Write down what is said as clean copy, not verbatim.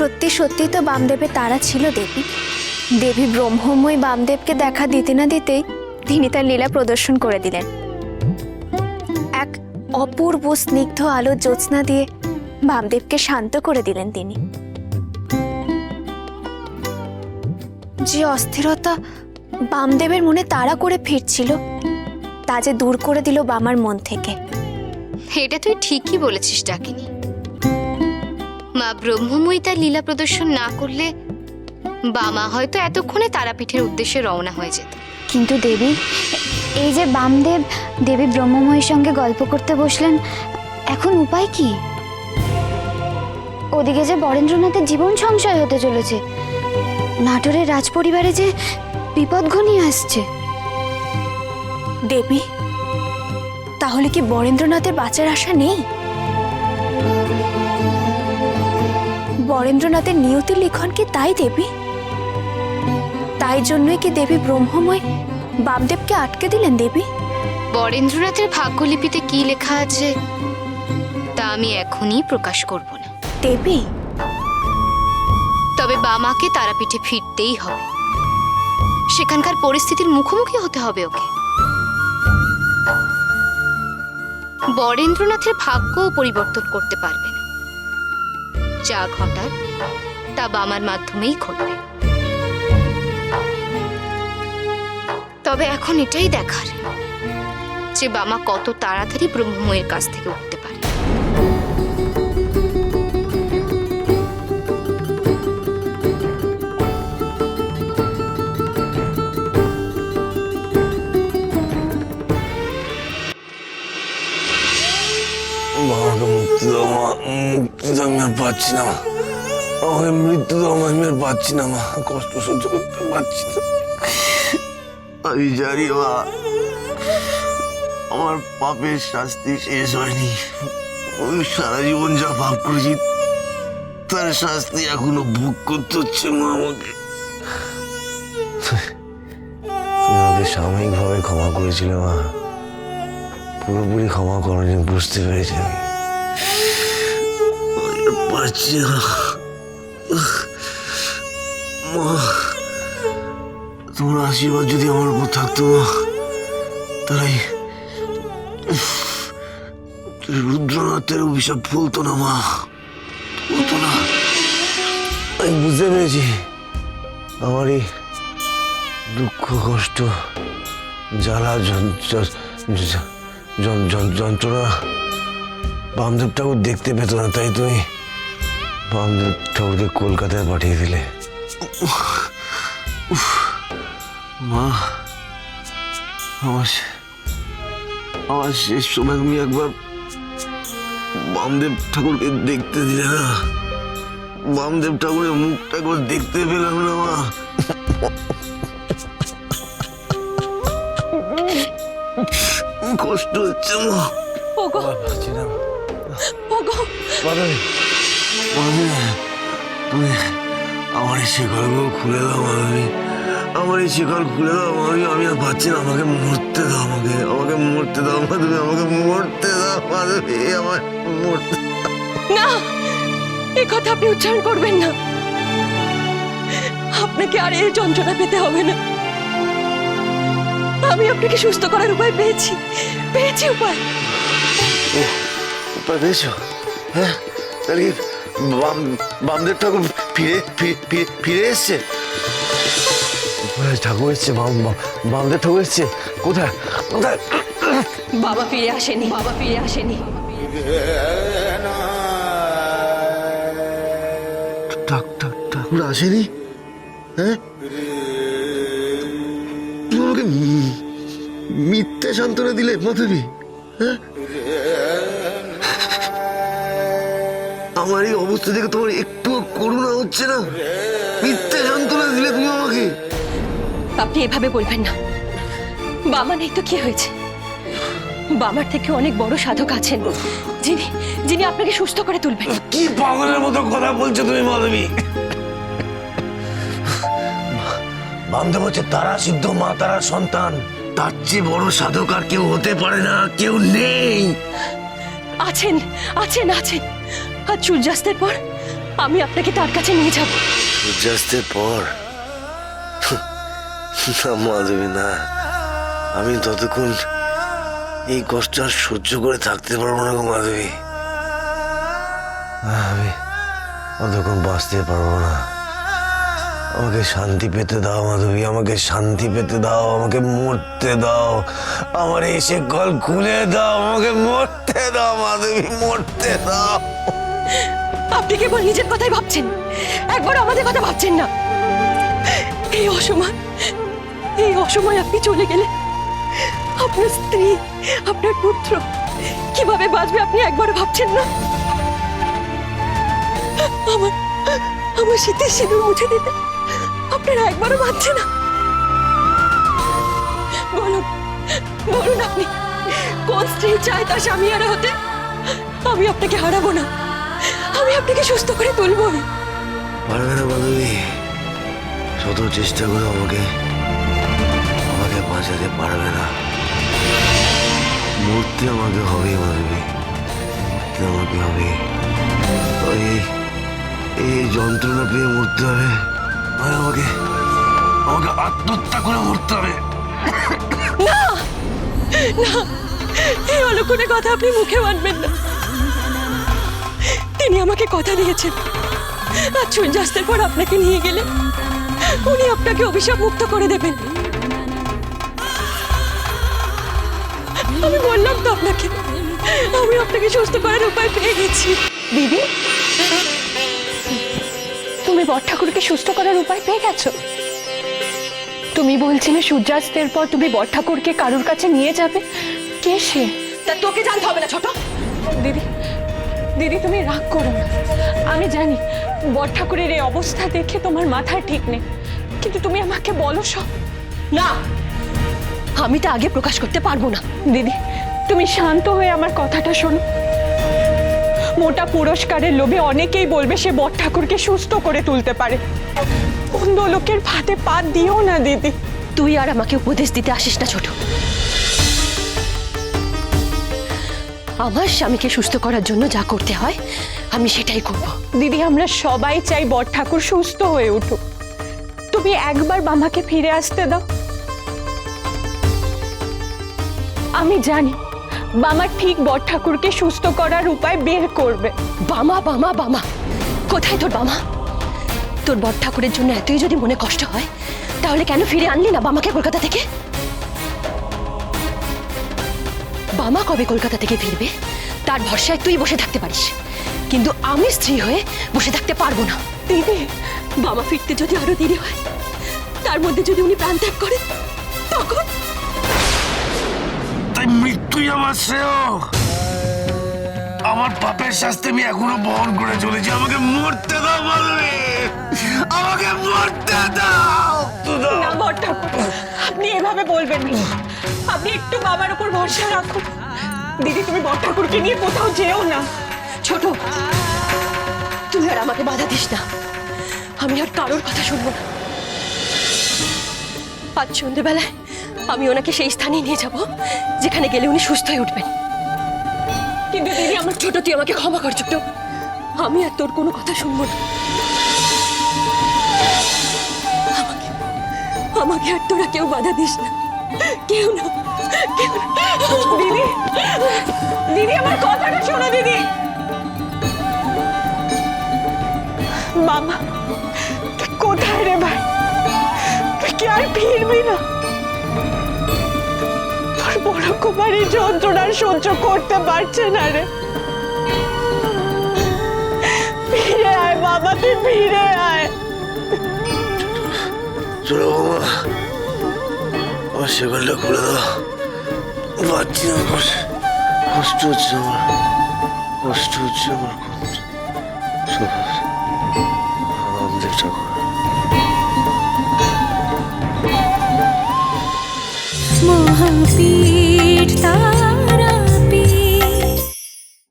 সত্যি সত্যি তো বামদেবের তারা ছিল দেবী। দেবী ব্রহ্মময় বামদেবকে দেখা দিতে না দিতেই তিনি তার লীলা প্রদর্শন করে দিলেন। এক অপূর্ব স্নিগ্ধ আলো জ্যোৎস্না দিয়ে বামদেবকে শান্ত করে দিলেন তিনি। যে অস্থিরতা বামদেবের মনে তাড়া করে ফিরছিল তা যে দূর করে দিল বামার মন থেকে। এটা তুই ঠিকই বলেছিস ডাকিনী। মা ব্রহ্মময়ী তার লীলা প্রদর্শন না করলে বামা হয়তো এতক্ষণে তারাপীঠের উদ্দেশ্যে রওনা হয়ে যেত। কিন্তু দেবী, এই যে বামদেব দেবী ব্রহ্মময়ীর সঙ্গে গল্প করতে বসলেন, এখন উপায় কি? ওদিকে যে বরেন্দ্রনাথের জীবন সংশয় হতে চলেছে, নাটোরের রাজপরিবারে যে বিপদ ঘনিয়ে আসছে। দেবী, তাহলে কি বরেন্দ্রনাথের বাঁচার আশা নেই? বরেন্দ্রনাথের নিয়তির লিখন কি তাই দেবী? তাই জন্যই কি দেবী ব্রহ্মময় বামদেবকে আটকে দিলেন দেবী? বরেন্দ্রনাথের ভাগ্যলিপিতে কি লেখা আছে তা আমি এখনই প্রকাশ করব না দেবী। তবে বামাকে তারাপীঠে ফিরতেই হবে, সেখানকার পরিস্থিতির মুখোমুখি হতে হবে ওকে। বরেন্দ্রনাথের ভাগ্যও পরিবর্তন করতে পারবে না, যা ঘটার তা বামার মাধ্যমেই ঘটবে। তবে এখন এটাই দেখার যে বামা কত তাড়াতাড়ি ব্রহ্মময়ের কাছ থেকে উঠতে পারে। বাবাকে মুক্তি দাও মা, মুক্তি দাও, আমি আর পাচ্ছি না মা। আমাকে মৃত্যু দাও মা, আমি আর পাচ্ছি না মা, কষ্ট সহ্য করতে পারছি না। আমি জানি মা, আমার পাপের শাস্তি শেষ হয়নি। আমি সারা জীবন যা পাপ করেছি তার শাস্তি এখনো ভোগ করতে হচ্ছে মা আমাকে। তুমি আমাকে সাময়িকভাবে ক্ষমা করেছিলে মা, পুরোপুরি ক্ষমা করনি, বুঝতে পেরেছি আমি। আর পারছি না মা, তোমার আশীর্বাদ যদি আমার উপর থাকতো মা, তাহলে রুদ্রনাথের অভিশাপ ফলতো না মা, ফলতো না। আমি বুঝতে পেরেছি আমার এই দুঃখ কষ্ট জ্বালা যন্ত্রণা বামদেব ঠাকুর দেখতে পেত না, তাই তুমি বামদেব ঠাকুরকে কলকাতায় পাঠিয়ে দিলে। মা, আমার শেষ সময় তুমি একবার বামদেব ঠাকুরকে দেখতে দিলে না, বামদেব ঠাকুরের মুখটা একবার দেখতে পেলাম না মা। কষ্ট হচ্ছে মা, পারছি না। তুমি আমার এই শিকড়গুলো খুলে দাও মাধবী, আমার এই শিকড় খুলে দাও মাধবী, আমি আর পাচ্ছি না। আমাকে মরতে দাও, আমাকে মরতে দাও মাধবী, আমাকে মরতে দাও মাধবী, আমার মরতে না। এই কথা আপনি উচ্চারণ করবেন না, আপনাকে আর এই যন্ত্রণা পেতে হবে না। আমি আপনাকে সুস্থ করার উপায় পেয়েছি, উপায়। উপায় পেয়েছো? হ্যাঁ, তাহলে বামদেব ঠাকুর ফিরে এসছে? ঠাকুর এসছে, বামদেব ঠাকুর এসছে? কোথায় কোথায়? বাবা ফিরে আসেনি, ঠাকুর আসেনি? হ্যাঁ, তুমি আমাকে মিথ্যে সান্ত্বনা দিলে মাধবী। হ্যাঁ, আমার এই অবস্থা দেখে তোমার একটু করুণা হচ্ছে না? মিথ্যে সান্ত্বনা দিলে তুমি আমাকে। আপনি এভাবে বলবেন না। বামা নেই তো কি হয়েছে? বামার থেকে অনেক বড় সাধক আছেন যিনি আপনাকে সুস্থ করে তুলবেন। কি পাগলের মতো কথা বলছো তুমি মাধবী? বামদেব হচ্ছে তারা সিদ্ধ মা তারার সন্তান, তার চেয়ে বড় সাধক আর কেউ হতে পারে না, কেউ নেই। আছেন। আজ সূর্যাস্তের পর আমি আপনাকে তার কাছে নিয়ে যাব। সূর্যাস্তের পর? না মাধবী, না। আমি ততক্ষণ এই কষ্ট আর সহ্য করে থাকতে পারবো না গো মাধবী। আমি ততক্ষণ বাঁচতে পারবো না। আমাকে শান্তি পেতে দাও মাধবী, আমাকে শান্তি পেতে দাও, আমাকে মরতে দাও। আমার এই শেকল খুলে দাও, আমাকে মরতে দাও মাধবী, মরতে দাও। আপনি কেবল নিজের কথাই ভাবছেন, একবার আমাদের কথা ভাবছেন না। এই অসময় আপনি চলে গেলে আপনার স্ত্রী, আপনার পুত্র কিভাবে বাঁচবে আপনি একবারও ভাবছেন না। আমার শীতের সিঁদুর মুছে দিতে আপনারা একবারও ভাবছেন না। বলুন আপনি কোন স্ত্রী চায় তার স্বামী হারা হতে? আমি আপনাকে হারাবো না, আমি আপনাকে সুস্থ করে তুলবই। পারবে না মাধবী, শত চেষ্টা করে আমাকে বাঁচাতে পারবে না। মরতে আমাকে হবে মাধবী, মরতে আমাকে হবে। এই যন্ত্রণা পেয়ে মরতে হবে, আর আমাকে আত্মহত্যা করে মরতে হবে। না না, এই অলক্ষণে কথা আপনি মুখে মানবেন না। তিনি আমাকে কথা দিয়েছেন, আর সূর্যাস্তের পর আপনাকে নিয়ে গেলে উনি আপনাকে অভিশাপ মুক্ত করে দেবেন। আমি বললাম তো আপনাকে, আমি আপনাকে সুস্থ করার উপায় পেয়ে গেছি। দিদি, তুমি বড় ঠাকুরকে সুস্থ করার উপায় পেয়ে গেছো? তুমি বলছিলে সূর্যাস্তের পর তুমি বড় ঠাকুরকে কারোর কাছে নিয়ে যাবে। কে সে? তা তোকে জানতে হবে না ছোট। দিদি দিদি, তুমি রাগ করো না। আমি জানি বড় ঠাকুরের এই অবস্থা দেখে তোমার মাথা ঠিক নেই, কিন্তু তুমি আমাকে বলো সব। না, আমি তা আগে প্রকাশ করতে পারবো না। দিদি, তুমি শান্ত হয়ে আমার কথাটা শোনো। মোটা পুরস্কারের লোভে অনেকেই বলবে সে বড় ঠাকুরকে সুস্থ করে তুলতে পারে। অন্য লোকের ফাঁদে পা দিও না দিদি। তুই আর আমাকে উপদেশ দিতে আসিস না ছোট। আমার স্বামীকে সুস্থ করার জন্য যা করতে হয় আমি সেটাই করব। দিদি, আমরা সবাই চাই বড় ঠাকুর সুস্থ হয়ে উঠুক। তুমি একবার বামাকে ফিরে আসতে দাও। আমি জানি বামা ঠিক বড় ঠাকুরকে সুস্থ করার উপায় বের করবে। বামা বামা বামা, কোথায় তোর বামা? তোর বড় ঠাকুরের জন্য এতই যদি মনে কষ্ট হয়, তাহলে কেন ফিরে আনলি না বামাকে কলকাতা থেকে? বামা কবে কলকাতা থেকে ফিরবে তার ভরসায় তুই বসে থাকতে পারিস, কিন্তু আমি স্ত্রী হয়ে বসে থাকতে পারবো না। দিদি, বামা ফিরতে যদি আরো দেরি হয়, তার মধ্যে যদি উনি প্রাণ ত্যাগ করেন, তখন তাই মৃত্যুই আমার শ্রেয়। আমার পাপের শাস্তি আমি এখনো বহন করে চলেছি। আমাকে মরতে দাও মাধবী, আমাকে মরতে দাও। না বড় ঠাকুর, আপনি এভাবে বলবেন না। আপনি একটু বাবার উপর ভরসা রাখুন। দিদি, তুমি বড় ঠাকুরকে নিয়ে কোথাও যেও না। ছোট, তুই আর আমাকে বাধা দিস না। আমি আর কারোর কথা শুনবো না। আজ সন্ধ্যেবেলায় আমি ওনাকে সেই স্থানে নিয়ে যাব যেখানে গেলে উনি সুস্থ হয়ে উঠবেন। কিন্তু দিদি, আমার ছোট, তুই আমাকে ক্ষমা কর ছোট। আমি আর তোর কোনো কথা শুনবো না। আমাকে আর তোরা কেউ বাধা দিস না, কেউ না, কেউ না। দিদি, দিদি, আমার কথাটা শোনো দিদি। মামা কোথায় রে ভাই? তুই কি আর ফিরবি না? তোর বড় কুমারী যন্ত্রণার সহ্য করতে পারছে না রে। ফিরে আয় বাবা, তুই ফিরে আয়। চলো বাবা, আমার শেকলটা খুলে দাও। পাচ্ছি না, কষ্ট হচ্ছে আমার, কষ্ট হচ্ছে আমার। রামদেব ঠাকুর। মহাপীর